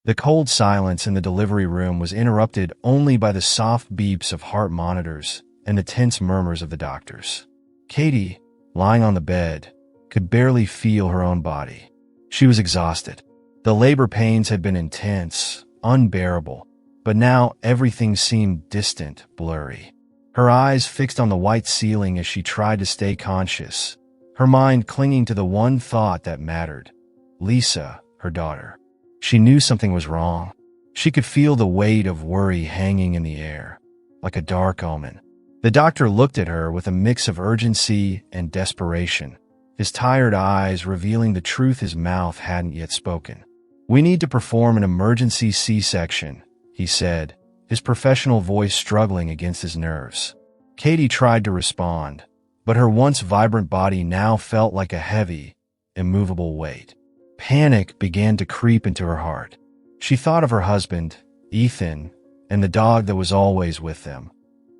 The cold silence in the delivery room was interrupted only by the soft beeps of heart monitors and the tense murmurs of the doctors. Katie, lying on the bed, could barely feel her own body. She was exhausted. The labor pains had been intense, unbearable, but now everything seemed distant, blurry. Her eyes fixed on the white ceiling as she tried to stay conscious, her mind clinging to the one thought that mattered: Lisa, her daughter. She knew something was wrong. She could feel the weight of worry hanging in the air, like a dark omen. The doctor looked at her with a mix of urgency and desperation, his tired eyes revealing the truth his mouth hadn't yet spoken. "We need to perform an emergency C-section," he said, his professional voice struggling against his nerves. Katie tried to respond, but her once vibrant body now felt like a heavy, immovable weight. Panic began to creep into her heart. She thought of her husband, Ethan, and the dog that was always with them,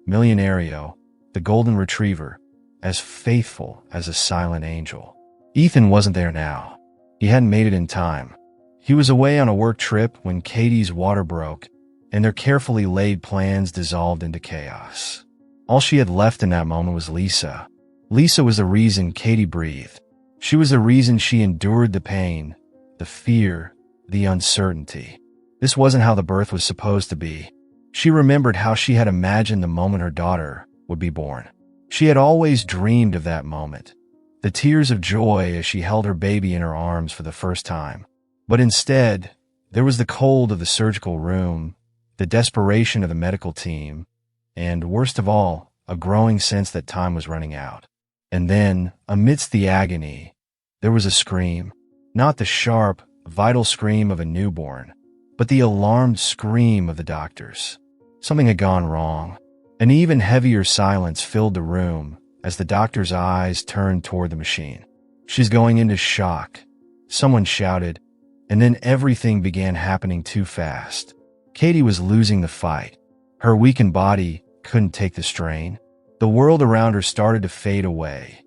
Millionaire, the golden retriever, as faithful as a silent angel. Ethan wasn't there now. He hadn't made it in time. He was away on a work trip when Katie's water broke, and their carefully laid plans dissolved into chaos. All she had left in that moment was Lisa. Lisa was the reason Katie breathed. She was the reason she endured the pain, the fear, the uncertainty. This wasn't how the birth was supposed to be. She remembered how she had imagined the moment her daughter would be born. She had always dreamed of that moment, the tears of joy as she held her baby in her arms for the first time. But instead, there was the cold of the surgical room, the desperation of the medical team, and, worst of all, a growing sense that time was running out. And then, amidst the agony, there was a scream. Not the sharp, vital scream of a newborn, but the alarmed scream of the doctors. Something had gone wrong. An even heavier silence filled the room as the doctor's eyes turned toward the machine. "She's going into shock," someone shouted, and then everything began happening too fast. Katie was losing the fight. Her weakened body couldn't take the strain. The world around her started to fade away,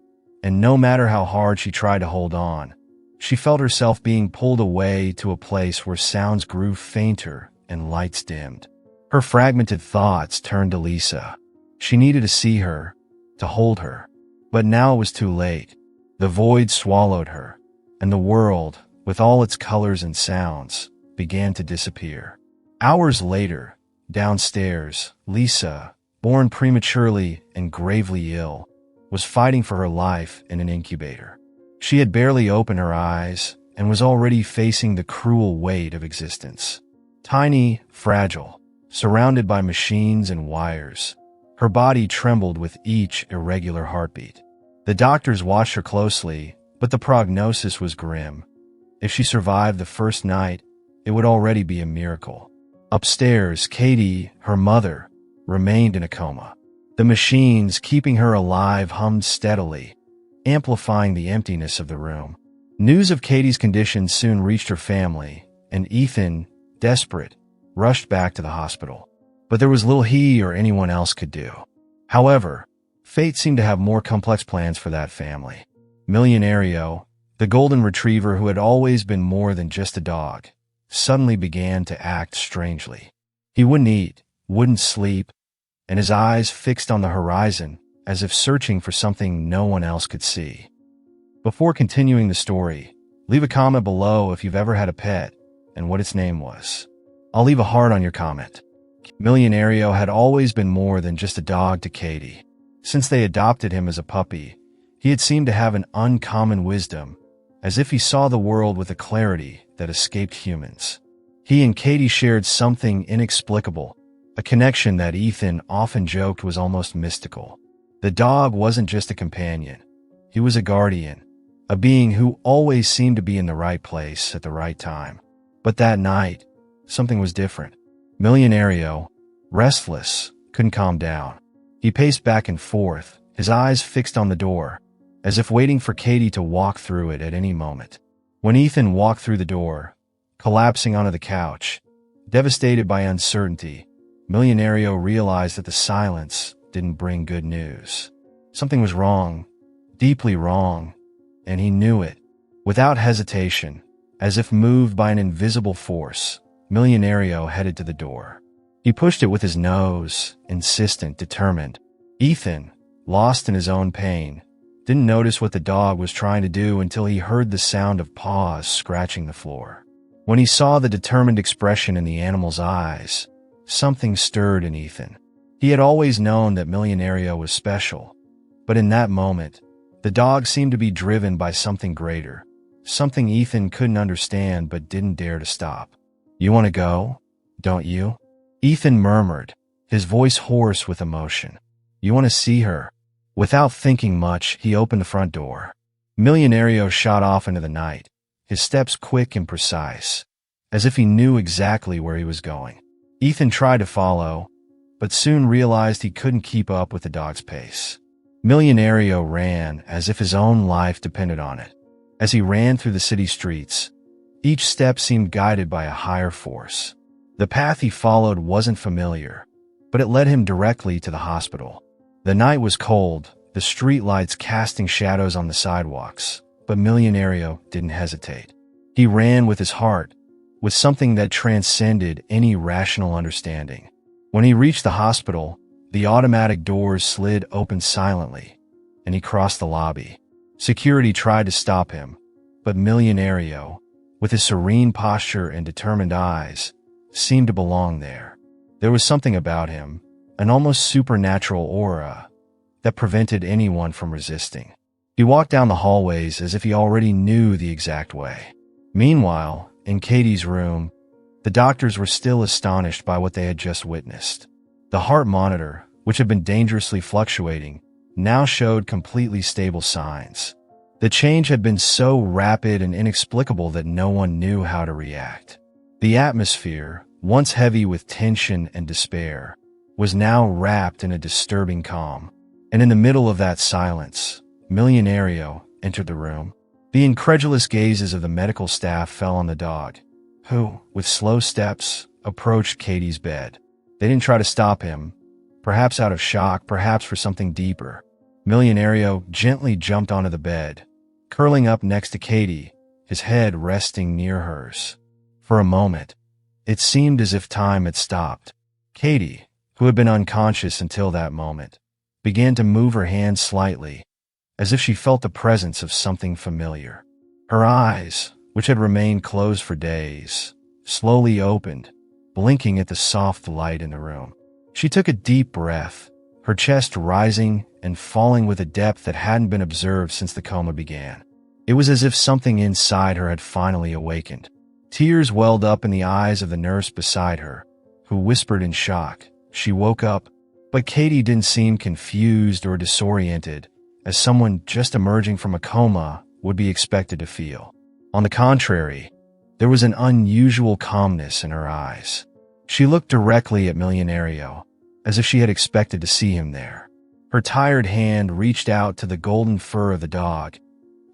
and no matter how hard she tried to hold on, she felt herself being pulled away to a place where sounds grew fainter and lights dimmed. Her fragmented thoughts turned to Lisa. She needed to see her, to hold her. But now it was too late. The void swallowed her, and the world, with all its colors and sounds, began to disappear. Hours later, downstairs, Lisa, born prematurely and gravely ill, was fighting for her life in an incubator. She had barely opened her eyes and was already facing the cruel weight of existence. Tiny, fragile, surrounded by machines and wires, her body trembled with each irregular heartbeat. The doctors watched her closely, but the prognosis was grim. If she survived the first night, it would already be a miracle. Upstairs, Katie, her mother, remained in a coma. The machines keeping her alive hummed steadily, amplifying the emptiness of the room. News of Katie's condition soon reached her family, and Ethan, desperate, rushed back to the hospital. But there was little he or anyone else could do. However, fate seemed to have more complex plans for that family. Millionaire, the golden retriever who had always been more than just a dog, suddenly began to act strangely. He wouldn't eat, wouldn't sleep, and his eyes fixed on the horizon as if searching for something no one else could see. Before continuing the story, leave a comment below if you've ever had a pet and what its name was. I'll leave a heart on your comment. Millionaire had always been more than just a dog to Katie. Since they adopted him as a puppy, he had seemed to have an uncommon wisdom, as if he saw the world with a clarity that escaped humans. He and Katie shared something inexplicable, a connection that Ethan often joked was almost mystical. The dog wasn't just a companion. He was a guardian, a being who always seemed to be in the right place at the right time. But that night, something was different. Millionaire, restless, couldn't calm down. He paced back and forth, his eyes fixed on the door, as if waiting for Katie to walk through it at any moment. When Ethan walked through the door, collapsing onto the couch, devastated by uncertainty, Millionaire realized that the silence didn't bring good news. Something was wrong, deeply wrong, and he knew it. Without hesitation, as if moved by an invisible force, Millionaire headed to the door. He pushed it with his nose, insistent, determined. Ethan, lost in his own pain, didn't notice what the dog was trying to do until he heard the sound of paws scratching the floor. When he saw the determined expression in the animal's eyes, something stirred in Ethan. He had always known that Millionaire was special, but in that moment, the dog seemed to be driven by something greater, something Ethan couldn't understand but didn't dare to stop. "You want to go, don't you?" Ethan murmured, his voice hoarse with emotion. "You want to see her?" Without thinking much, he opened the front door. Millionaire shot off into the night, his steps quick and precise, as if he knew exactly where he was going. Ethan tried to follow, but soon realized he couldn't keep up with the dog's pace. Millionaire ran as if his own life depended on it. As he ran through the city streets, each step seemed guided by a higher force. The path he followed wasn't familiar, but it led him directly to the hospital. The night was cold, the streetlights casting shadows on the sidewalks, but Millionaire didn't hesitate. He ran with his heart, with something that transcended any rational understanding. When he reached the hospital, the automatic doors slid open silently, and he crossed the lobby. Security tried to stop him, but Millionaire, with his serene posture and determined eyes, seemed to belong there. There was something about him, an almost supernatural aura, that prevented anyone from resisting. He walked down the hallways as if he already knew the exact way. Meanwhile, in Katie's room, the doctors were still astonished by what they had just witnessed. The heart monitor, which had been dangerously fluctuating, now showed completely stable signs. The change had been so rapid and inexplicable that no one knew how to react. The atmosphere, once heavy with tension and despair, was now wrapped in a disturbing calm. And in the middle of that silence, Millionaire entered the room. The incredulous gazes of the medical staff fell on the dog, who, with slow steps, approached Katie's bed. They didn't try to stop him, perhaps out of shock, perhaps for something deeper. Millionaire gently jumped onto the bed, curling up next to Katie, his head resting near hers. For a moment, it seemed as if time had stopped. Katie, who had been unconscious until that moment, began to move her hands slightly, as if she felt the presence of something familiar. Her eyes, which had remained closed for days, slowly opened, blinking at the soft light in the room. She took a deep breath, her chest rising and falling with a depth that hadn't been observed since the coma began. It was as if something inside her had finally awakened. Tears welled up in the eyes of the nurse beside her, who whispered in shock. She woke up, but Katie didn't seem confused or disoriented, as someone just emerging from a coma would be expected to feel. On the contrary, there was an unusual calmness in her eyes. She looked directly at Millionaire, as if she had expected to see him there. Her tired hand reached out to the golden fur of the dog,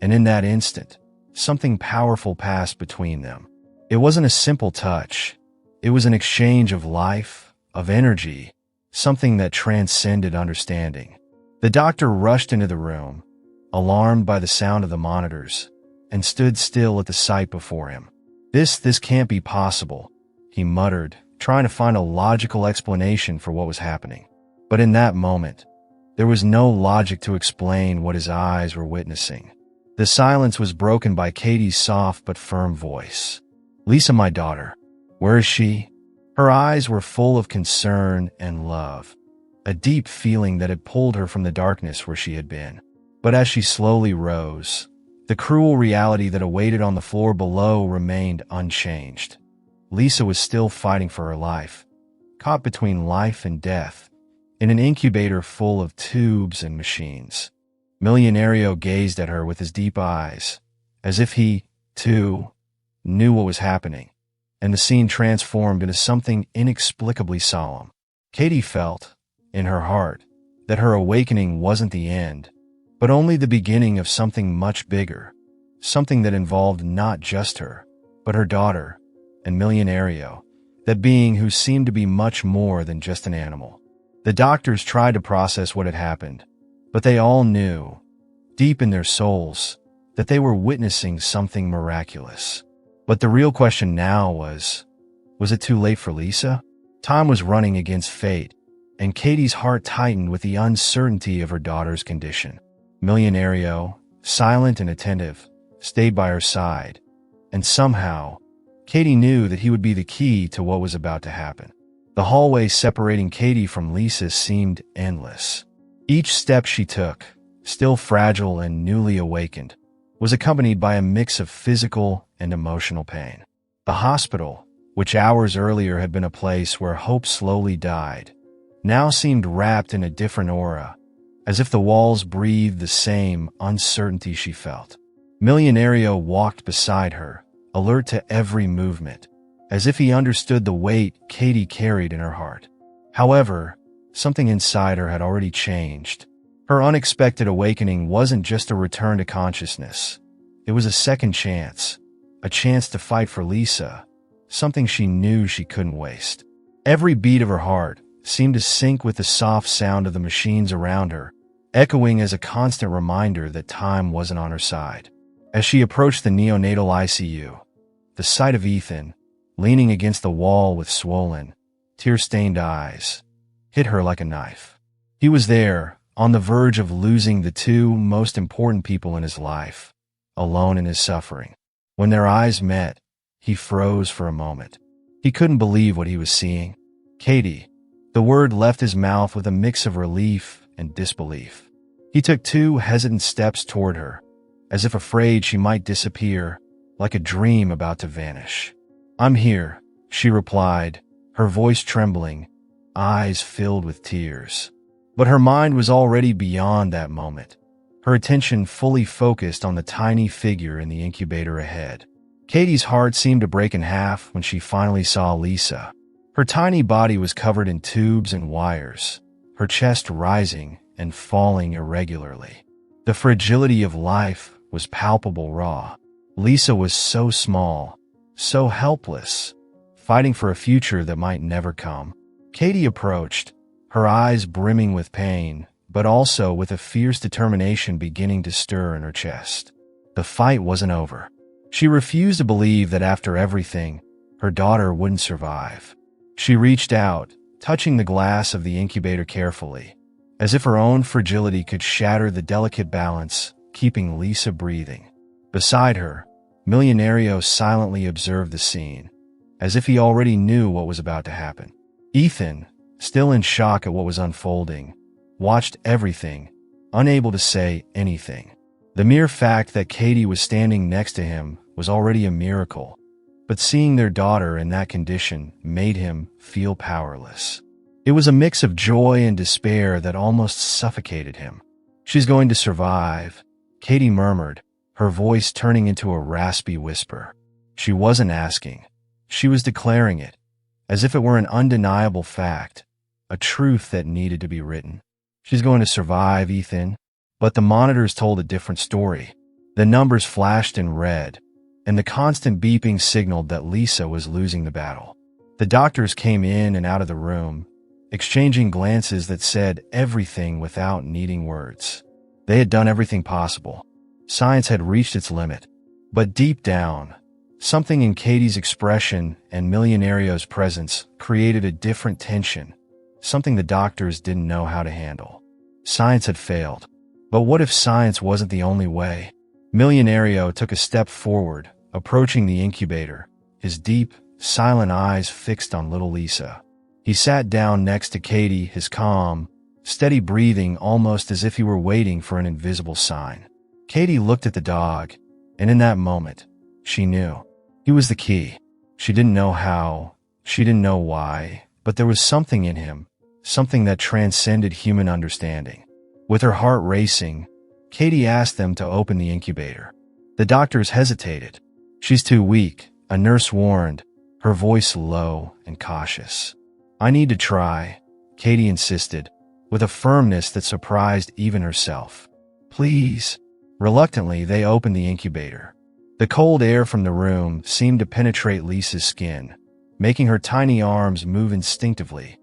and in that instant, something powerful passed between them. It wasn't a simple touch. It was an exchange of life, of energy, something that transcended understanding. The doctor rushed into the room, alarmed by the sound of the monitors, and stood still at the sight before him. This can't be possible," he muttered, trying to find a logical explanation for what was happening. But in that moment, there was no logic to explain what his eyes were witnessing. The silence was broken by Katie's soft but firm voice. "Lisa, my daughter. Where is she?" Her eyes were full of concern and love, a deep feeling that had pulled her from the darkness where she had been. But as she slowly rose, the cruel reality that awaited on the floor below remained unchanged. Lisa was still fighting for her life, caught between life and death, in an incubator full of tubes and machines. Millionaire gazed at her with his deep eyes, as if he, too, knew what was happening, and the scene transformed into something inexplicably solemn. Katie felt, in her heart, that her awakening wasn't the end, but only the beginning of something much bigger, something that involved not just her, but her daughter, and Millionaire, that being who seemed to be much more than just an animal. The doctors tried to process what had happened, but they all knew, deep in their souls, that they were witnessing something miraculous. But the real question now was, Was it too late for Lisa? Time was running against fate, and Katie's heart tightened with the uncertainty of her daughter's condition. Millionaire, silent and attentive, stayed by her side, and somehow, Katie knew that he would be the key to what was about to happen. The hallway separating Katie from Lisa seemed endless. Each step she took, still fragile and newly awakened, was accompanied by a mix of physical and emotional pain. The hospital, which hours earlier had been a place where hope slowly died, now seemed wrapped in a different aura, as if the walls breathed the same uncertainty she felt. Millionaire walked beside her, alert to every movement, as if he understood the weight Katie carried in her heart. However, something inside her had already changed. Her unexpected awakening wasn't just a return to consciousness. It was a second chance, a chance to fight for Lisa, something she knew she couldn't waste. Every beat of her heart seemed to sync with the soft sound of the machines around her, echoing as a constant reminder that time wasn't on her side. As she approached the neonatal ICU, the sight of Ethan, leaning against the wall with swollen, tear-stained eyes, hit her like a knife. He was there, on the verge of losing the two most important people in his life, alone in his suffering. When their eyes met, he froze for a moment. He couldn't believe what he was seeing. Katie. The word left his mouth with a mix of relief and disbelief. He took 2 hesitant steps toward her, as if afraid she might disappear, like a dream about to vanish. "I'm here," she replied, her voice trembling, eyes filled with tears. But her mind was already beyond that moment, her attention fully focused on the tiny figure in the incubator ahead. Katie's heart seemed to break in half when she finally saw Lisa. Her tiny body was covered in tubes and wires, her chest rising and falling irregularly. The fragility of life was palpable raw. Lisa was so small, so helpless, fighting for a future that might never come. Katie approached, her eyes brimming with pain, but also with a fierce determination beginning to stir in her chest. The fight wasn't over. She refused to believe that after everything, her daughter wouldn't survive. She reached out, touching the glass of the incubator carefully, as if her own fragility could shatter the delicate balance, keeping Lisa breathing. Beside her, Millionaire silently observed the scene, as if he already knew what was about to happen. Ethan, still in shock at what was unfolding, watched everything, unable to say anything. The mere fact that Katie was standing next to him was already a miracle, but seeing their daughter in that condition made him feel powerless. It was a mix of joy and despair that almost suffocated him. "She's going to survive," Katie murmured, her voice turning into a raspy whisper. She wasn't asking. She was declaring it, as if it were an undeniable fact, a truth that needed to be written. "She's going to survive, Ethan." But the monitors told a different story. The numbers flashed in red, and the constant beeping signaled that Lisa was losing the battle. The doctors came in and out of the room, exchanging glances that said everything without needing words. They had done everything possible. Science had reached its limit. But deep down, something in Katie's expression and Millionaire's presence created a different tension, something the doctors didn't know how to handle. Science had failed. But what if science wasn't the only way? Millionaire took a step forward, approaching the incubator, his deep, silent eyes fixed on little Lisa. He sat down next to Katie, his calm, steady breathing almost as if he were waiting for an invisible sign. Katie looked at the dog, and in that moment, she knew. He was the key. She didn't know how, she didn't know why, but there was something in him, something that transcended human understanding. With her heart racing, Katie asked them to open the incubator. The doctors hesitated. "She's too weak," a nurse warned, her voice low and cautious. "I need to try," Katie insisted, with a firmness that surprised even herself. "Please." Reluctantly, they opened the incubator. The cold air from the room seemed to penetrate Lisa's skin, making her tiny arms move instinctively,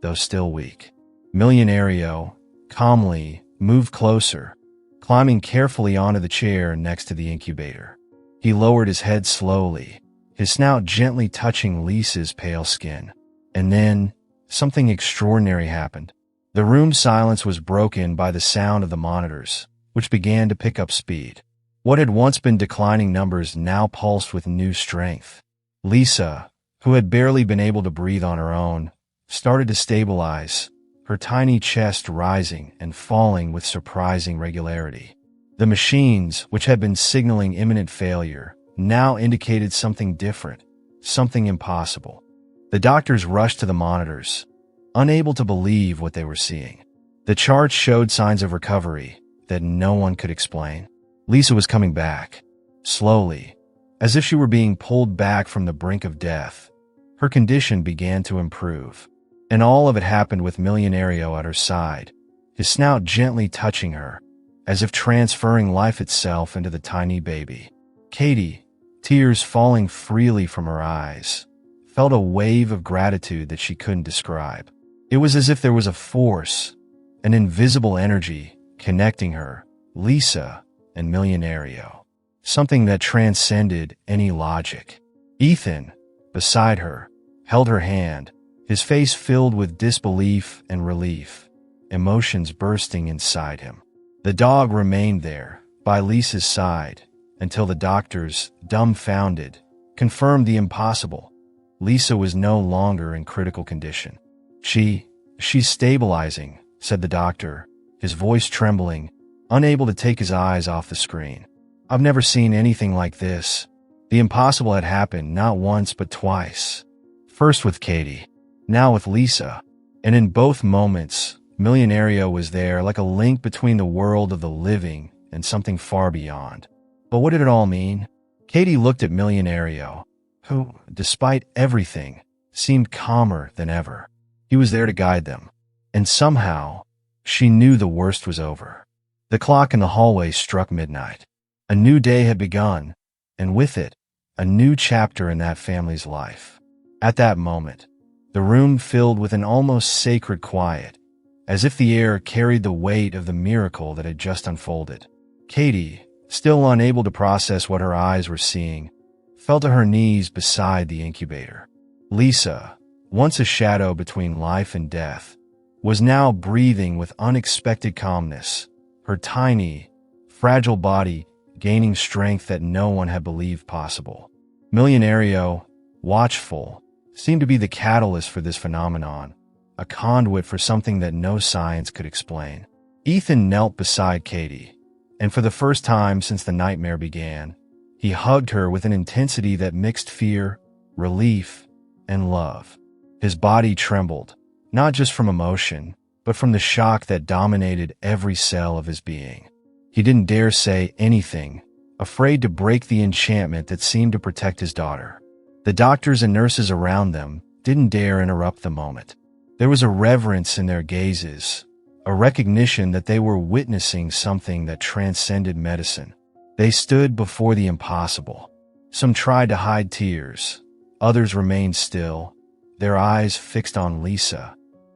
though still weak. Millionaire, calmly, moved closer, climbing carefully onto the chair next to the incubator. He lowered his head slowly, his snout gently touching Lisa's pale skin. And then, something extraordinary happened. The room's silence was broken by the sound of the monitors, which began to pick up speed. What had once been declining numbers now pulsed with new strength. Lisa, who had barely been able to breathe on her own, started to stabilize, her tiny chest rising and falling with surprising regularity. The machines, which had been signaling imminent failure, now indicated something different, something impossible. The doctors rushed to the monitors, unable to believe what they were seeing. The charts showed signs of recovery that no one could explain. Lisa was coming back, slowly, as if she were being pulled back from the brink of death. Her condition began to improve, and all of it happened with Millionaire at her side, his snout gently touching her, as if transferring life itself into the tiny baby. Katie, tears falling freely from her eyes, felt a wave of gratitude that she couldn't describe. It was as if there was a force, an invisible energy, connecting her, Lisa, and Millionaire, something that transcended any logic. Ethan, beside her, held her hand, his face filled with disbelief and relief, emotions bursting inside him. The dog remained there, by Lisa's side, until the doctors, dumbfounded, confirmed the impossible. Lisa was no longer in critical condition. She's stabilizing, said the doctor, his voice trembling, unable to take his eyes off the screen. I've never seen anything like this. The impossible had happened not once but twice. First with Katie, now with Lisa. And in both moments, Millionaire was there like a link between the world of the living and something far beyond. But what did it all mean? Katie looked at Millionaire, who, despite everything, seemed calmer than ever. He was there to guide them. And somehow, she knew the worst was over. The clock in the hallway struck midnight. A new day had begun, and with it, a new chapter in that family's life. At that moment, the room filled with an almost sacred quiet, as if the air carried the weight of the miracle that had just unfolded. Katie, still unable to process what her eyes were seeing, fell to her knees beside the incubator. Lisa, once a shadow between life and death, was now breathing with unexpected calmness, her tiny, fragile body gaining strength that no one had believed possible. Millionaire, watchful, seemed to be the catalyst for this phenomenon, a conduit for something that no science could explain. Ethan knelt beside Katie, and for the first time since the nightmare began, he hugged her with an intensity that mixed fear, relief, and love. His body trembled, not just from emotion, but from the shock that dominated every cell of his being. He didn't dare say anything, afraid to break the enchantment that seemed to protect his daughter. The doctors and nurses around them didn't dare interrupt the moment. There was a reverence in their gazes, a recognition that they were witnessing something that transcended medicine. They stood before the impossible. Some tried to hide tears, others remained still, their eyes fixed on Lisa,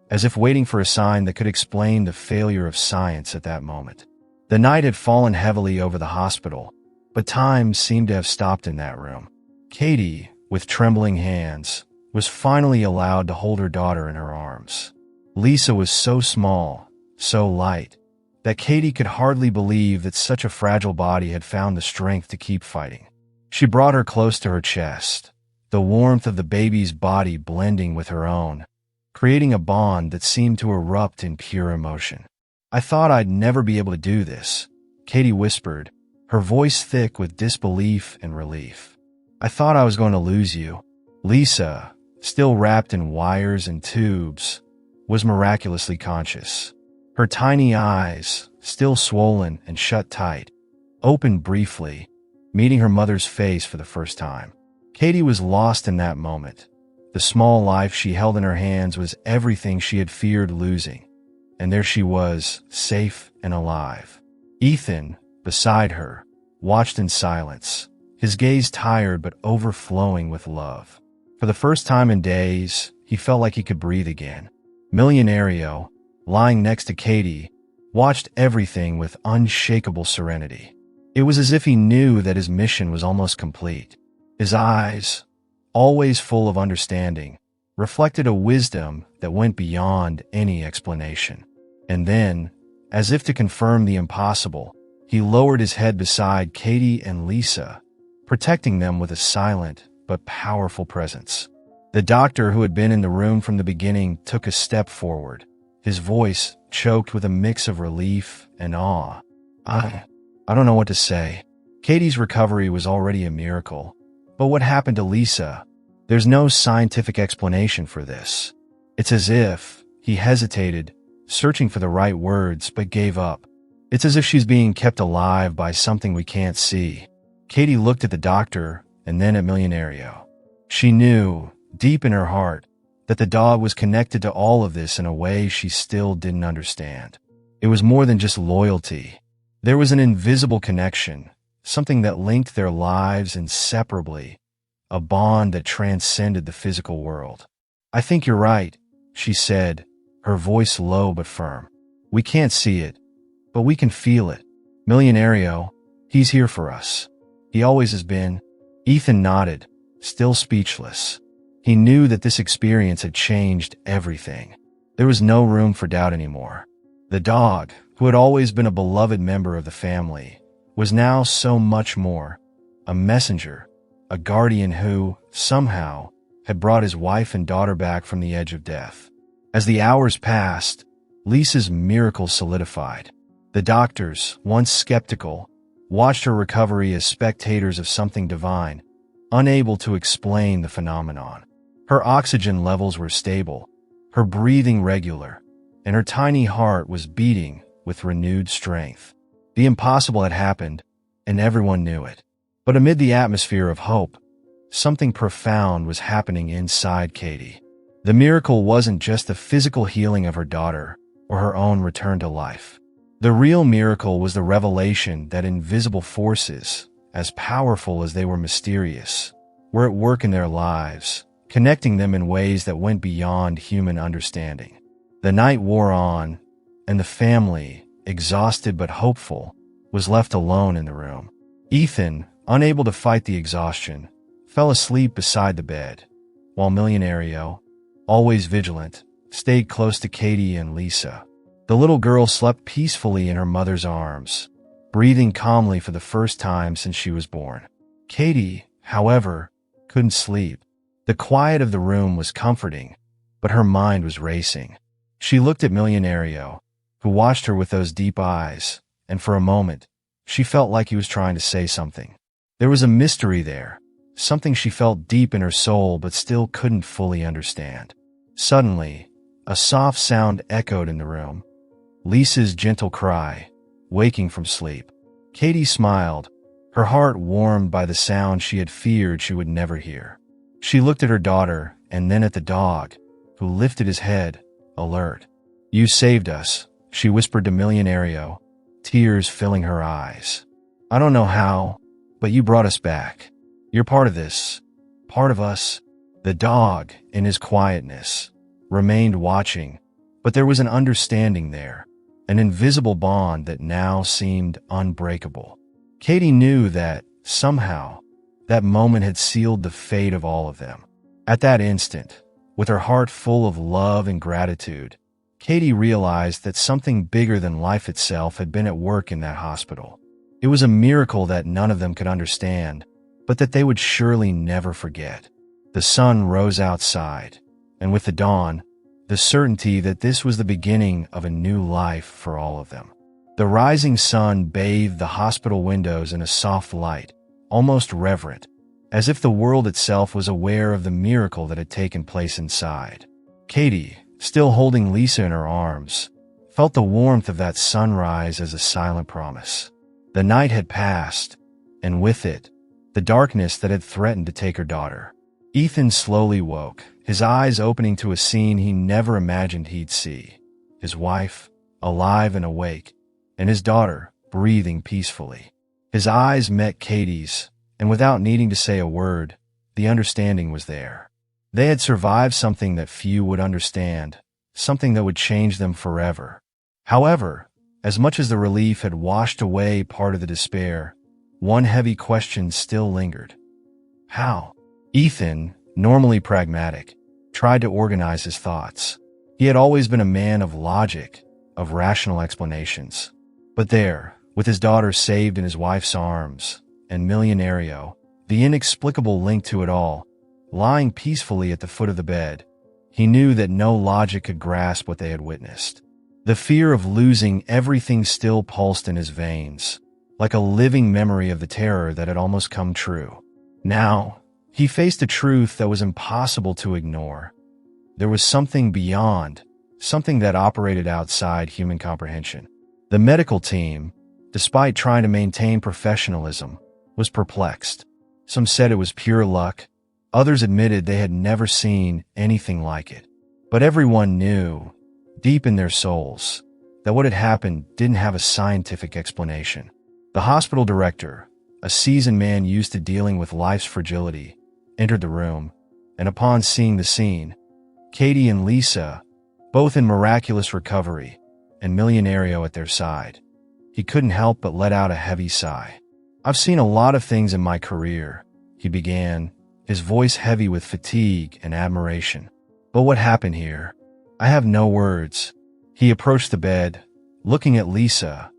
as if waiting for a sign that could explain the failure of science at that moment. The night had fallen heavily over the hospital, but time seemed to have stopped in that room. Katie, with trembling hands, was finally allowed to hold her daughter in her arms. Lisa was so small, so light, that Katie could hardly believe that such a fragile body had found the strength to keep fighting. She brought her close to her chest, the warmth of the baby's body blending with her own, creating a bond that seemed to erupt in pure emotion. "I thought I'd never be able to do this," Katie whispered, her voice thick with disbelief and relief. "I thought I was going to lose you." Lisa, still wrapped in wires and tubes, was miraculously conscious. Her tiny eyes, still swollen and shut tight, opened briefly, meeting her mother's face for the first time. Katie was lost in that moment. The small life she held in her hands was everything she had feared losing, and there she was, safe and alive. Ethan, beside her, watched in silence, his gaze tired but overflowing with love. For the first time in days, he felt like he could breathe again. Millionaire, lying next to Katie, watched everything with unshakable serenity. It was as if he knew that his mission was almost complete. His eyes, always full of understanding, reflected a wisdom that went beyond any explanation. And then, as if to confirm the impossible, he lowered his head beside Katie and Lisa, protecting them with a silent but powerful presence. The doctor, who had been in the room from the beginning, took a step forward, his voice choked with a mix of relief and awe. I don't know what to say. Katie's recovery was already a miracle. But what happened to Lisa? There's no scientific explanation for this. It's as if he hesitated, searching for the right words, but gave up. It's as if she's being kept alive by something we can't see. Katie looked at the doctor and then at Millionaire. She knew, deep in her heart, that the dog was connected to all of this in a way she still didn't understand. It was more than just loyalty. There was an invisible connection, something that linked their lives inseparably, a bond that transcended the physical world. I think you're right, she said, her voice low but firm. We can't see it, but we can feel it. Millionaire, he's here for us. He always has been. Ethan nodded, still speechless. He knew that this experience had changed everything. There was no room for doubt anymore. The dog, who had always been a beloved member of the family, was now so much more. A messenger, a guardian who, somehow, had brought his wife and daughter back from the edge of death. As the hours passed, Lisa's miracle solidified. The doctors, once skeptical, watched her recovery as spectators of something divine, unable to explain the phenomenon. Her oxygen levels were stable, her breathing regular, and her tiny heart was beating with renewed strength. The impossible had happened, and everyone knew it. But amid the atmosphere of hope, something profound was happening inside Katie. The miracle wasn't just the physical healing of her daughter or her own return to life. The real miracle was the revelation that invisible forces, as powerful as they were mysterious, were at work in their lives, connecting them in ways that went beyond human understanding. The night wore on, and the family, exhausted but hopeful, was left alone in the room. Ethan, unable to fight the exhaustion, fell asleep beside the bed, while Millionaire, always vigilant, stayed close to Katie and Lisa. The little girl slept peacefully in her mother's arms, breathing calmly for the first time since she was born. Katie, however, couldn't sleep. The quiet of the room was comforting, but her mind was racing. She looked at Millionaire, who watched her with those deep eyes, and for a moment, she felt like he was trying to say something. There was a mystery there, something she felt deep in her soul but still couldn't fully understand. Suddenly, a soft sound echoed in the room. Lisa's gentle cry, waking from sleep. Katie smiled, her heart warmed by the sound she had feared she would never hear. She looked at her daughter and then at the dog, who lifted his head, alert. You saved us, she whispered to Millionaire, tears filling her eyes. I don't know how, but you brought us back. You're part of this, part of us. The dog, in his quietness, remained watching, but there was an understanding there, an invisible bond that now seemed unbreakable. Katie knew that, somehow, that moment had sealed the fate of all of them. At that instant, with her heart full of love and gratitude, Katie realized that something bigger than life itself had been at work in that hospital. It was a miracle that none of them could understand, but that they would surely never forget. The sun rose outside, and with the dawn, the certainty that this was the beginning of a new life for all of them. The rising sun bathed the hospital windows in a soft light, almost reverent, as if the world itself was aware of the miracle that had taken place inside. Katie, still holding Lisa in her arms, felt the warmth of that sunrise as a silent promise. The night had passed, and with it, the darkness that had threatened to take her daughter. Ethan slowly woke, his eyes opening to a scene he never imagined he'd see. His wife, alive and awake, and his daughter, breathing peacefully. His eyes met Katie's, and without needing to say a word, the understanding was there. They had survived something that few would understand, something that would change them forever. However, as much as the relief had washed away part of the despair, one heavy question still lingered. How? Ethan, normally pragmatic, tried to organize his thoughts. He had always been a man of logic, of rational explanations. But there, with his daughter saved in his wife's arms, and Millionaire, the inexplicable link to it all, lying peacefully at the foot of the bed, he knew that no logic could grasp what they had witnessed. The fear of losing everything still pulsed in his veins, like a living memory of the terror that had almost come true. Now, he faced a truth that was impossible to ignore. There was something beyond, something that operated outside human comprehension. The medical team, despite trying to maintain professionalism, was perplexed. Some said it was pure luck. Others admitted they had never seen anything like it. But everyone knew, deep in their souls, that what had happened didn't have a scientific explanation. The hospital director, a seasoned man used to dealing with life's fragility, entered the room, and upon seeing the scene, Katie and Lisa, both in miraculous recovery, and Millionaire at their side, he couldn't help but let out a heavy sigh. "I've seen a lot of things in my career," he began, his voice heavy with fatigue and admiration. "But what happened here? I have no words." He approached the bed, looking at Lisa,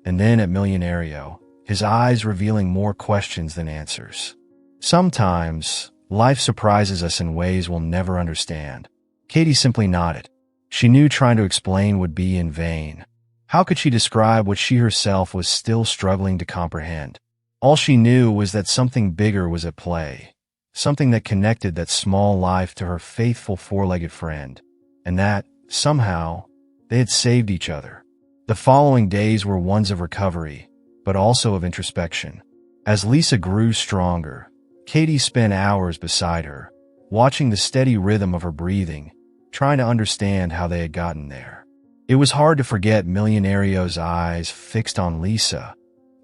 and then at Millionaire, his eyes revealing more questions than answers. "Sometimes, life surprises us in ways we'll never understand." Katie simply nodded. She knew trying to explain would be in vain. How could she describe what she herself was still struggling to comprehend? All she knew was that something bigger was at play, something that connected that small life to her faithful four-legged friend, and that, somehow, they had saved each other. The following days were ones of recovery, but also of introspection. As Lisa grew stronger, Katie spent hours beside her, watching the steady rhythm of her breathing, trying to understand how they had gotten there. It was hard to forget Millionaire's eyes fixed on Lisa,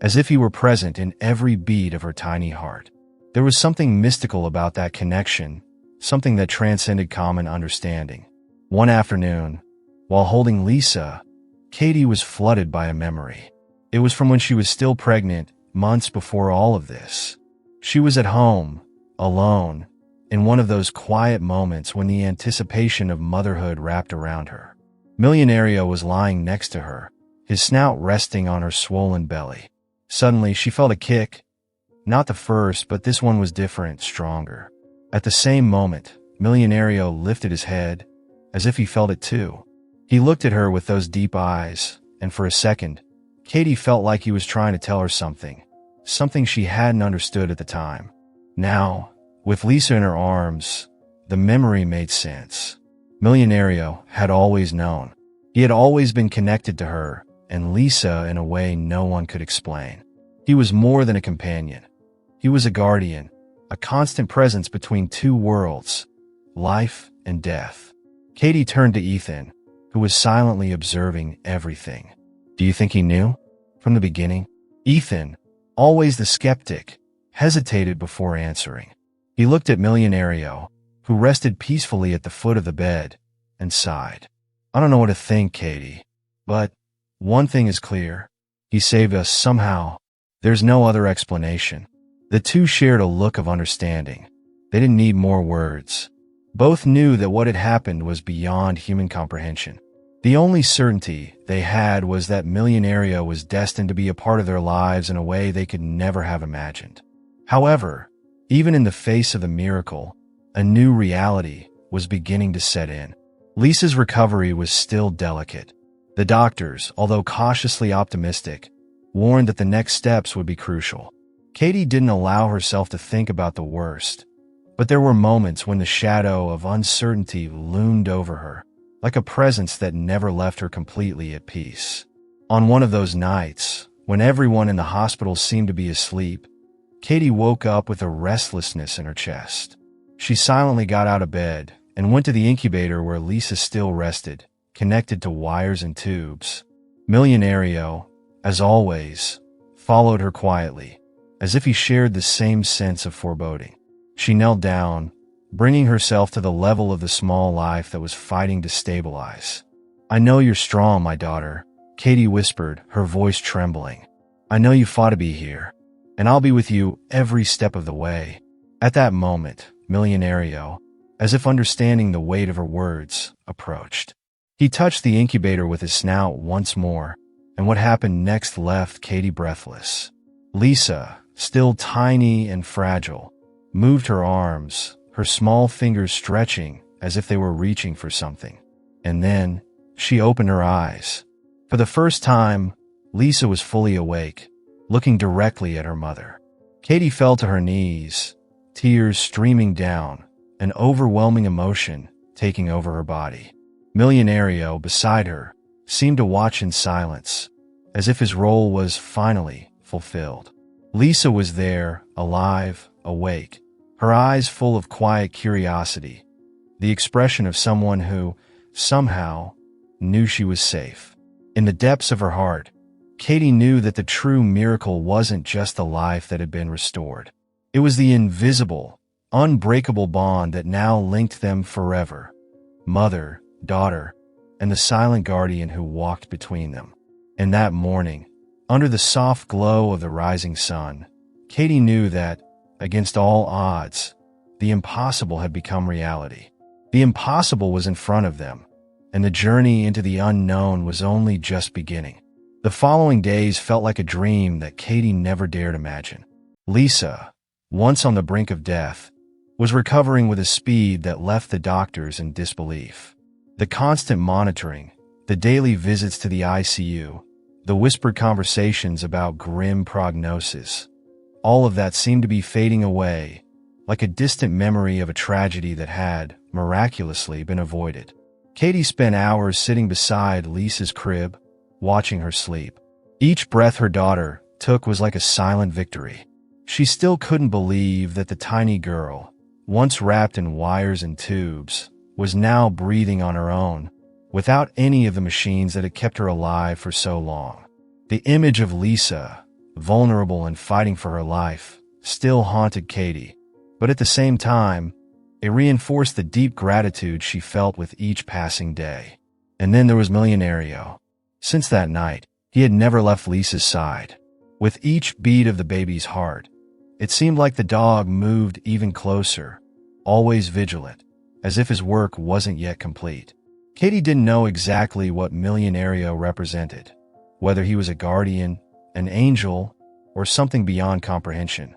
as if he were present in every beat of her tiny heart. There was something mystical about that connection, something that transcended common understanding. One afternoon, while holding Lisa, Katie was flooded by a memory. It was from when she was still pregnant, months before all of this. She was at home, alone, in one of those quiet moments when the anticipation of motherhood wrapped around her. Millionaire was lying next to her, his snout resting on her swollen belly. Suddenly, she felt a kick. Not the first, but this one was different, stronger. At the same moment, Millionaire lifted his head, as if he felt it too. He looked at her with those deep eyes, and for a second, Katie felt like he was trying to tell her something she hadn't understood at the time. Now, with Lisa in her arms, the memory made sense. Millionaire had always known. He had always been connected to her, and Lisa in a way no one could explain. He was more than a companion. He was a guardian, a constant presence between two worlds, life and death. Katie turned to Ethan, who was silently observing everything. "Do you think he knew? From the beginning?" Ethan, always the skeptic, hesitated before answering. He looked at Millionaire, who rested peacefully at the foot of the bed, and sighed. "I don't know what to think, Katie. But one thing is clear. He saved us somehow. There's no other explanation." The two shared a look of understanding. They didn't need more words. Both knew that what had happened was beyond human comprehension. The only certainty they had was that Millionaire was destined to be a part of their lives in a way they could never have imagined. However, even in the face of the miracle, a new reality was beginning to set in. Lisa's recovery was still delicate. The doctors, although cautiously optimistic, warned that the next steps would be crucial. Katie didn't allow herself to think about the worst, but there were moments when the shadow of uncertainty loomed over her, like a presence that never left her completely at peace. On one of those nights, when everyone in the hospital seemed to be asleep, Katie woke up with a restlessness in her chest. She silently got out of bed and went to the incubator where Lisa still rested, connected to wires and tubes. Millionaire, as always, followed her quietly, as if he shared the same sense of foreboding. She knelt down, bringing herself to the level of the small life that was fighting to stabilize. "I know you're strong, my daughter," Katie whispered, her voice trembling. "I know you fought to be here, and I'll be with you every step of the way." At that moment, Millionaire, as if understanding the weight of her words, approached. He touched the incubator with his snout once more, and what happened next left Katie breathless. Lisa, still tiny and fragile, moved her arms, her small fingers stretching as if they were reaching for something. And then, she opened her eyes. For the first time, Lisa was fully awake, looking directly at her mother. Katie fell to her knees, tears streaming down, an overwhelming emotion taking over her body. Millionaire, beside her, seemed to watch in silence, as if his role was finally fulfilled. Lisa was there, alive, awake, her eyes full of quiet curiosity, the expression of someone who, somehow, knew she was safe. In the depths of her heart, Katie knew that the true miracle wasn't just the life that had been restored. It was the invisible, unbreakable bond that now linked them forever. Mother, daughter, and the silent guardian who walked between them. And that morning, under the soft glow of the rising sun, Katie knew that, against all odds, the impossible had become reality. The impossible was in front of them, and the journey into the unknown was only just beginning. The following days felt like a dream that Katie never dared imagine. Lisa, once on the brink of death, was recovering with a speed that left the doctors in disbelief. The constant monitoring, the daily visits to the ICU, the whispered conversations about grim prognosis, all of that seemed to be fading away, like a distant memory of a tragedy that had, miraculously, been avoided. Katie spent hours sitting beside Lisa's crib, watching her sleep. Each breath her daughter took was like a silent victory. She still couldn't believe that the tiny girl, once wrapped in wires and tubes, was now breathing on her own, without any of the machines that had kept her alive for so long. The image of Lisa, vulnerable and fighting for her life, still haunted Katie, but at the same time, it reinforced the deep gratitude she felt with each passing day. And then there was Millionaire. Since that night, he had never left Lisa's side. With each beat of the baby's heart, it seemed like the dog moved even closer, always vigilant, as if his work wasn't yet complete. Katie didn't know exactly what Millionaire represented, whether he was a guardian, an angel, or something beyond comprehension.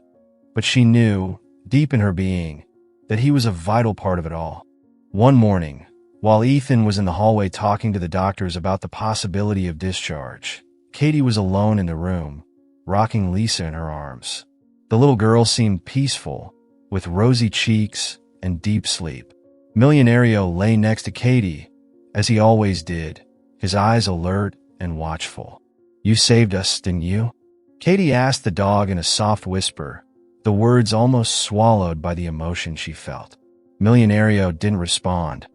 But she knew, deep in her being, that he was a vital part of it all. One morning, while Ethan was in the hallway talking to the doctors about the possibility of discharge, Katie was alone in the room, rocking Lisa in her arms. The little girl seemed peaceful, with rosy cheeks and deep sleep. Millionaire lay next to Katie, as he always did, his eyes alert and watchful. "You saved us, didn't you?" Katie asked the dog in a soft whisper, the words almost swallowed by the emotion she felt. Millionaire didn't respond.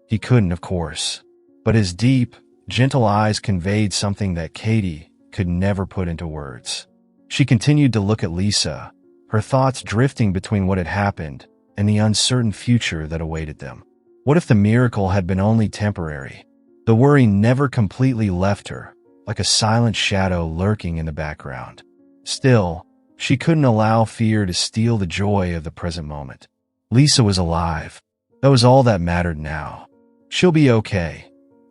He couldn't, of course, but his deep, gentle eyes conveyed something that Katie could never put into words. She continued to look at Lisa, her thoughts drifting between what had happened and the uncertain future that awaited them. What if the miracle had been only temporary? The worry never completely left her, like a silent shadow lurking in the background. Still, she couldn't allow fear to steal the joy of the present moment. Lisa was alive. That was all that mattered now. "She'll be okay,"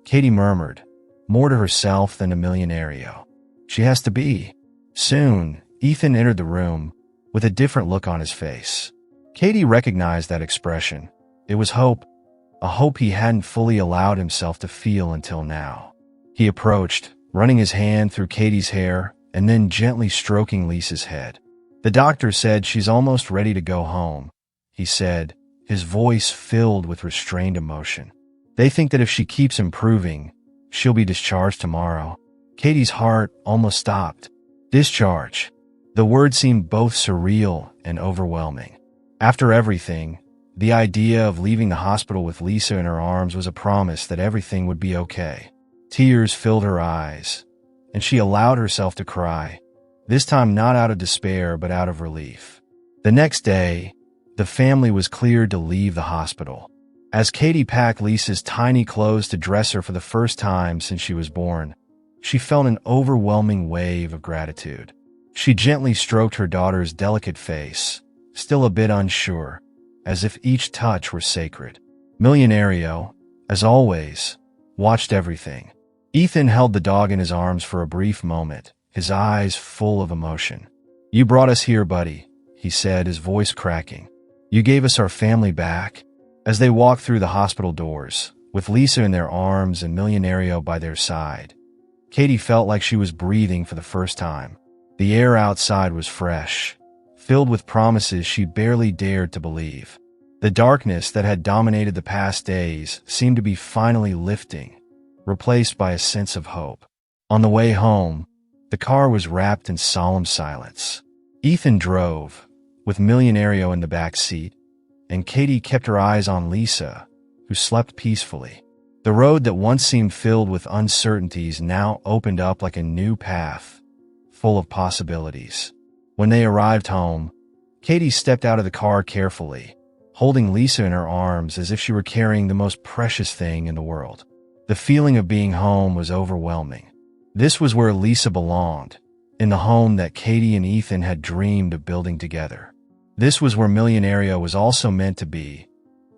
Katie murmured, more to herself than to Millionaire. "She has to be." Soon, Ethan entered the room, with a different look on his face. Katie recognized that expression. It was hope, a hope he hadn't fully allowed himself to feel until now. He approached, running his hand through Katie's hair and then gently stroking Lisa's head. "The doctor said she's almost ready to go home," he said, his voice filled with restrained emotion. "They think that if she keeps improving, she'll be discharged tomorrow." Katie's heart almost stopped. Discharge. The word seemed both surreal and overwhelming. After everything, the idea of leaving the hospital with Lisa in her arms was a promise that everything would be okay. Tears filled her eyes, and she allowed herself to cry, this time not out of despair but out of relief. The next day, the family was cleared to leave the hospital. As Katie packed Lisa's tiny clothes to dress her for the first time since she was born, she felt an overwhelming wave of gratitude. She gently stroked her daughter's delicate face, still a bit unsure, as if each touch were sacred. Millionaire, as always, watched everything. Ethan held the dog in his arms for a brief moment, his eyes full of emotion. "You brought us here, buddy," he said, his voice cracking. "You gave us our family back." As they walked through the hospital doors, with Lisa in their arms and Millionaire by their side, Katie felt like she was breathing for the first time. The air outside was fresh, filled with promises she barely dared to believe. The darkness that had dominated the past days seemed to be finally lifting, replaced by a sense of hope. On the way home, the car was wrapped in solemn silence. Ethan drove, with Millionaire in the back seat, and Katie kept her eyes on Lisa, who slept peacefully. The road that once seemed filled with uncertainties now opened up like a new path, full of possibilities. When they arrived home, Katie stepped out of the car carefully, holding Lisa in her arms as if she were carrying the most precious thing in the world. The feeling of being home was overwhelming. This was where Lisa belonged, in the home that Katie and Ethan had dreamed of building together. This was where Millionaire was also meant to be,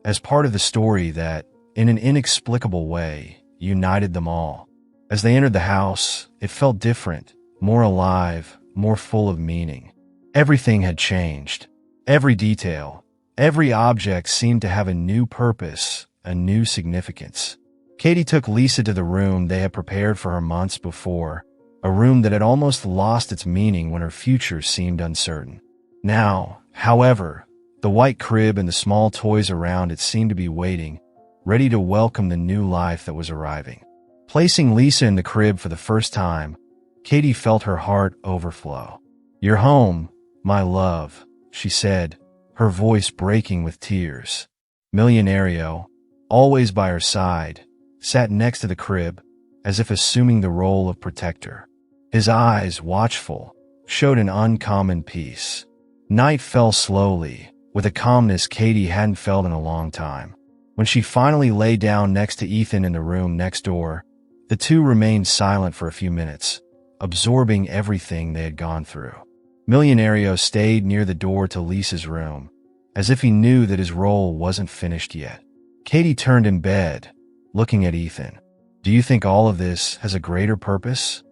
as part of the story that, in an inexplicable way, united them all. As they entered the house, it felt different, more alive, more full of meaning. Everything had changed. Every detail, every object seemed to have a new purpose, a new significance. Katie took Lisa to the room they had prepared for her months before, a room that had almost lost its meaning when her future seemed uncertain. Now, however, the white crib and the small toys around it seemed to be waiting, ready to welcome the new life that was arriving. Placing Lisa in the crib for the first time, Katie felt her heart overflow. "You're home, my love," she said, her voice breaking with tears. Millionaire, always by her side, sat next to the crib, as if assuming the role of protector. His eyes, watchful, showed an uncommon peace. Night fell slowly, with a calmness Katie hadn't felt in a long time. When she finally lay down next to Ethan in the room next door, the two remained silent for a few minutes, absorbing everything they had gone through. Millionaire stayed near the door to Lisa's room, as if he knew that his role wasn't finished yet. Katie turned in bed, looking at Ethan. "Do you think all of this has a greater purpose?"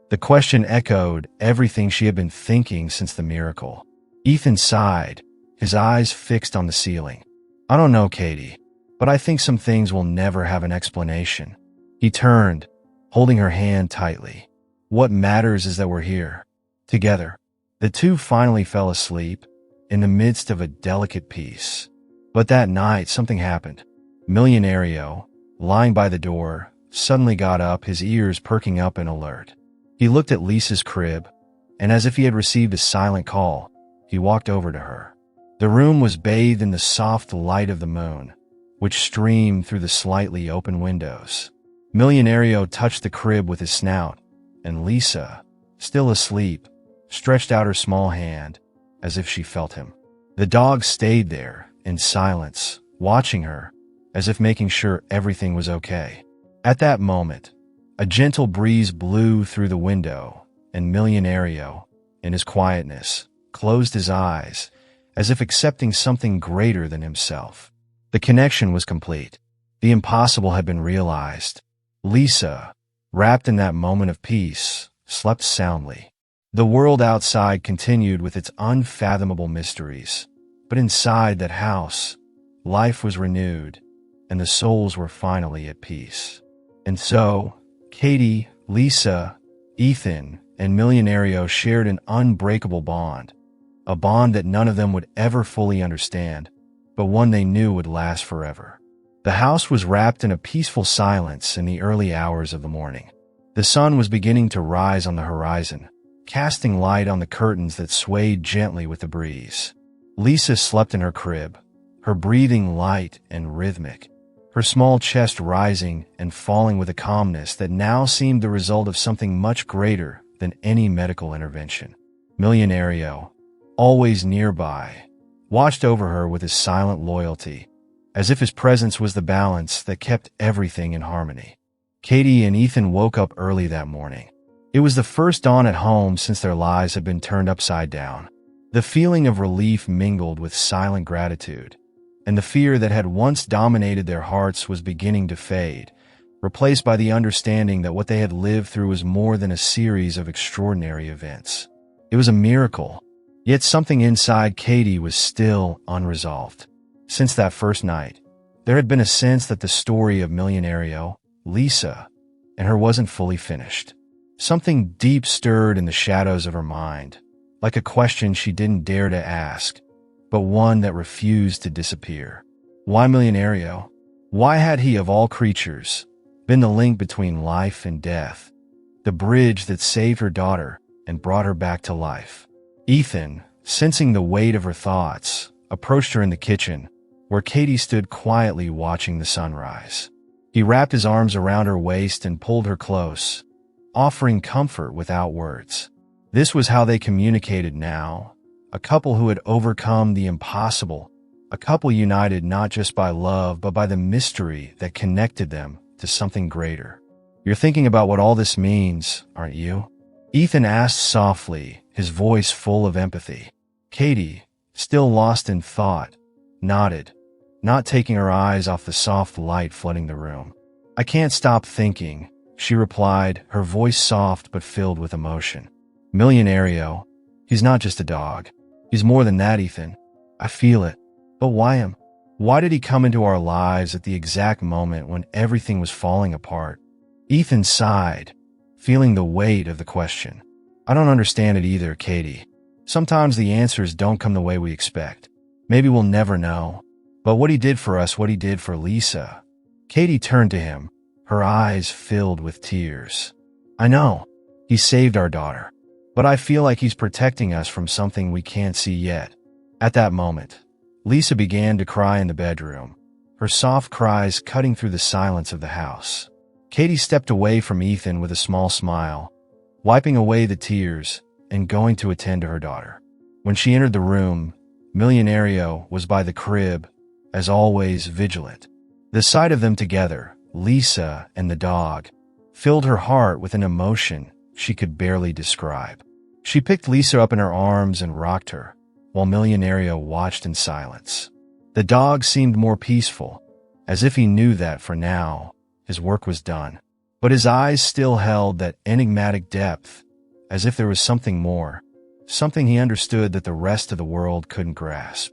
The question echoed everything she had been thinking since the miracle. Ethan sighed, his eyes fixed on the ceiling. "I don't know, Katie, but I think some things will never have an explanation." He turned, holding her hand tightly. "What matters is that we're here, together." The two finally fell asleep, in the midst of a delicate peace. But that night, something happened. Millionaire, lying by the door, suddenly got up, his ears perking up in alert. He looked at Lisa's crib, and as if he had received a silent call, he walked over to her. The room was bathed in the soft light of the moon, which streamed through the slightly open windows. Millionaire touched the crib with his snout, and Lisa, still asleep, stretched out her small hand, as if she felt him. The dog stayed there, in silence, watching her, as if making sure everything was okay. At that moment, a gentle breeze blew through the window, and Millionaire, in his quietness, closed his eyes, as if accepting something greater than himself. The connection was complete. The impossible had been realized. Lisa, wrapped in that moment of peace, slept soundly. The world outside continued with its unfathomable mysteries, but inside that house, life was renewed, and the souls were finally at peace. And so, Katie, Lisa, Ethan, and Millionaire shared an unbreakable bond, a bond that none of them would ever fully understand, but one they knew would last forever. The house was wrapped in a peaceful silence in the early hours of the morning. The sun was beginning to rise on the horizon, casting light on the curtains that swayed gently with the breeze. Lisa slept in her crib, her breathing light and rhythmic, her small chest rising and falling with a calmness that now seemed the result of something much greater than any medical intervention. Millionaire, always nearby, watched over her with his silent loyalty, as if his presence was the balance that kept everything in harmony. Katie and Ethan woke up early that morning. It was the first dawn at home since their lives had been turned upside down. The feeling of relief mingled with silent gratitude, and the fear that had once dominated their hearts was beginning to fade, replaced by the understanding that what they had lived through was more than a series of extraordinary events. It was a miracle, yet something inside Katie was still unresolved. Since that first night, there had been a sense that the story of Millionaire, Lisa, and her wasn't fully finished. Something deep stirred in the shadows of her mind, like a question she didn't dare to ask, but one that refused to disappear. Why Millionaire? Why had he, of all creatures, been the link between life and death, the bridge that saved her daughter and brought her back to life? Ethan, sensing the weight of her thoughts, approached her in the kitchen, where Katie stood quietly watching the sunrise. He wrapped his arms around her waist and pulled her close, offering comfort without words. This was how they communicated now, a couple who had overcome the impossible, a couple united not just by love but by the mystery that connected them to something greater. "You're thinking about what all this means, aren't you?" Ethan asked softly, his voice full of empathy. Katie, still lost in thought, nodded, not taking her eyes off the soft light flooding the room. "I can't stop thinking," she replied, her voice soft but filled with emotion. "Millionaire, he's not just a dog. He's more than that, Ethan. I feel it. But why him? Why did he come into our lives at the exact moment when everything was falling apart?" Ethan sighed, feeling the weight of the question. "I don't understand it either, Katie. Sometimes the answers don't come the way we expect. Maybe we'll never know. But what he did for us, what he did for Lisa." Katie turned to him, her eyes filled with tears. "I know. He saved our daughter. But I feel like he's protecting us from something we can't see yet." At that moment, Lisa began to cry in the bedroom, her soft cries cutting through the silence of the house. Katie stepped away from Ethan with a small smile, wiping away the tears and going to attend to her daughter. When she entered the room, Millionaire was by the crib, as always vigilant. The sight of them together, Lisa and the dog, filled her heart with an emotion she could barely describe. She picked Lisa up in her arms and rocked her, while Millionaire watched in silence. The dog seemed more peaceful, as if he knew that for now, his work was done. But his eyes still held that enigmatic depth, as if there was something more, something he understood that the rest of the world couldn't grasp.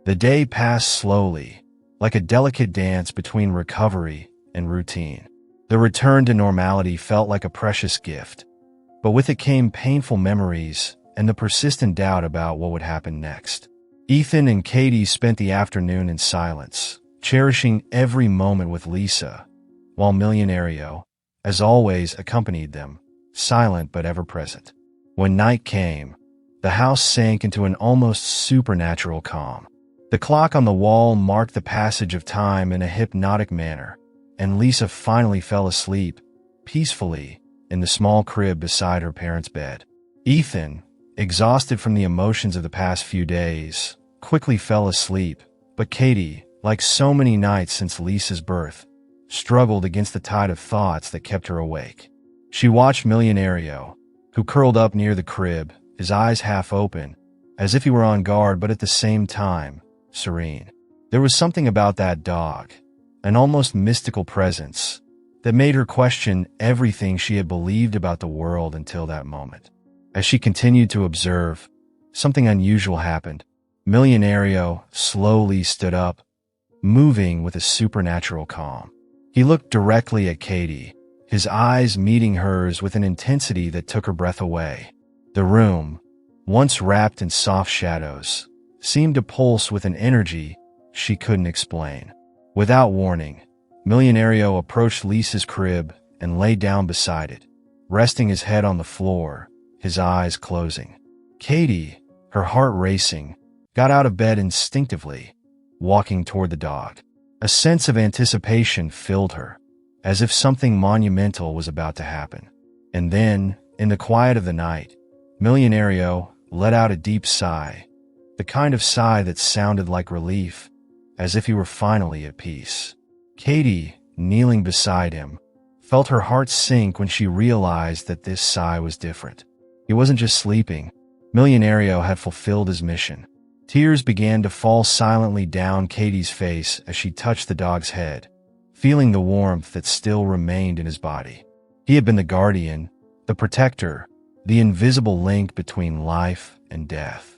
The day passed slowly, like a delicate dance between recovery and routine. The return to normality felt like a precious gift, but with it came painful memories and the persistent doubt about what would happen next. Ethan and Katie spent the afternoon in silence, cherishing every moment with Lisa, while Millionaire, as always, accompanied them, silent but ever present. When night came, the house sank into an almost supernatural calm. The clock on the wall marked the passage of time in a hypnotic manner, and Lisa finally fell asleep, peacefully, in the small crib beside her parents' bed. Ethan, exhausted from the emotions of the past few days, quickly fell asleep, but Katie, like so many nights since Lisa's birth, struggled against the tide of thoughts that kept her awake. She watched Millionaire, who curled up near the crib, his eyes half open, as if he were on guard but at the same time, serene. There was something about that dog, an almost mystical presence, that made her question everything she had believed about the world until that moment. As she continued to observe, something unusual happened. Millionaire slowly stood up, moving with a supernatural calm. He looked directly at Katie, his eyes meeting hers with an intensity that took her breath away. The room, once wrapped in soft shadows, seemed to pulse with an energy she couldn't explain. Without warning, Millionaire approached Lisa's crib and lay down beside it, resting his head on the floor, his eyes closing. Katie, her heart racing, got out of bed instinctively, walking toward the dog. A sense of anticipation filled her, as if something monumental was about to happen. And then, in the quiet of the night, Millionaire let out a deep sigh, the kind of sigh that sounded like relief, as if he were finally at peace. Katie, kneeling beside him, felt her heart sink when she realized that this sigh was different. He wasn't just sleeping. Millionaire had fulfilled his mission. Tears began to fall silently down Katie's face as she touched the dog's head, feeling the warmth that still remained in his body. He had been the guardian, the protector, the invisible link between life and death.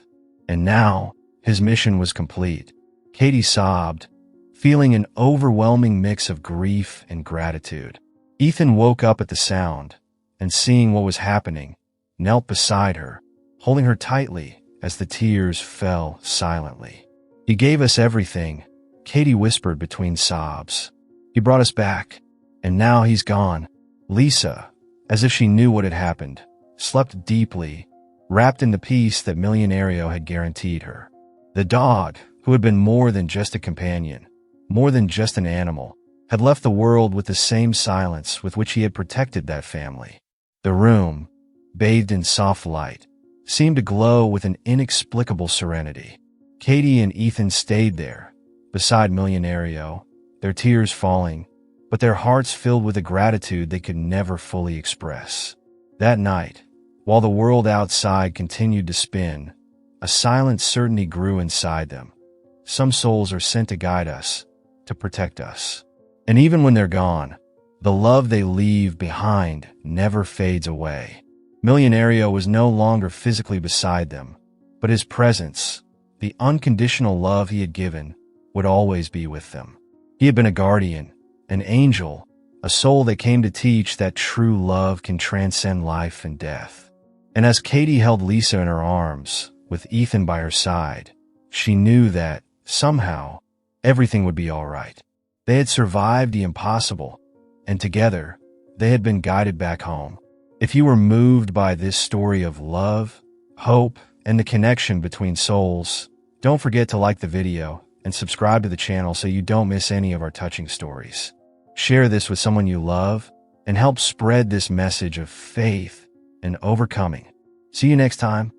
And now, his mission was complete. Katie sobbed, feeling an overwhelming mix of grief and gratitude. Ethan woke up at the sound, and seeing what was happening, knelt beside her, holding her tightly as the tears fell silently. "He gave us everything," Katie whispered between sobs. "He brought us back, and now he's gone." Lisa, as if she knew what had happened, slept deeply, wrapped in the peace that Millionaire had guaranteed her. The dog, who had been more than just a companion, more than just an animal, had left the world with the same silence with which he had protected that family. The room, bathed in soft light, seemed to glow with an inexplicable serenity. Katie and Ethan stayed there, beside Millionaire, their tears falling, but their hearts filled with a gratitude they could never fully express. That night, while the world outside continued to spin, a silent certainty grew inside them. Some souls are sent to guide us, to protect us. And even when they're gone, the love they leave behind never fades away. Millionaire was no longer physically beside them, but his presence, the unconditional love he had given, would always be with them. He had been a guardian, an angel, a soul that came to teach that true love can transcend life and death. And as Katie held Lisa in her arms, with Ethan by her side, she knew that, somehow, everything would be all right. They had survived the impossible, and together, they had been guided back home. If you were moved by this story of love, hope, and the connection between souls, don't forget to like the video and subscribe to the channel so you don't miss any of our touching stories. Share this with someone you love and help spread this message of faith and overcoming. See you next time.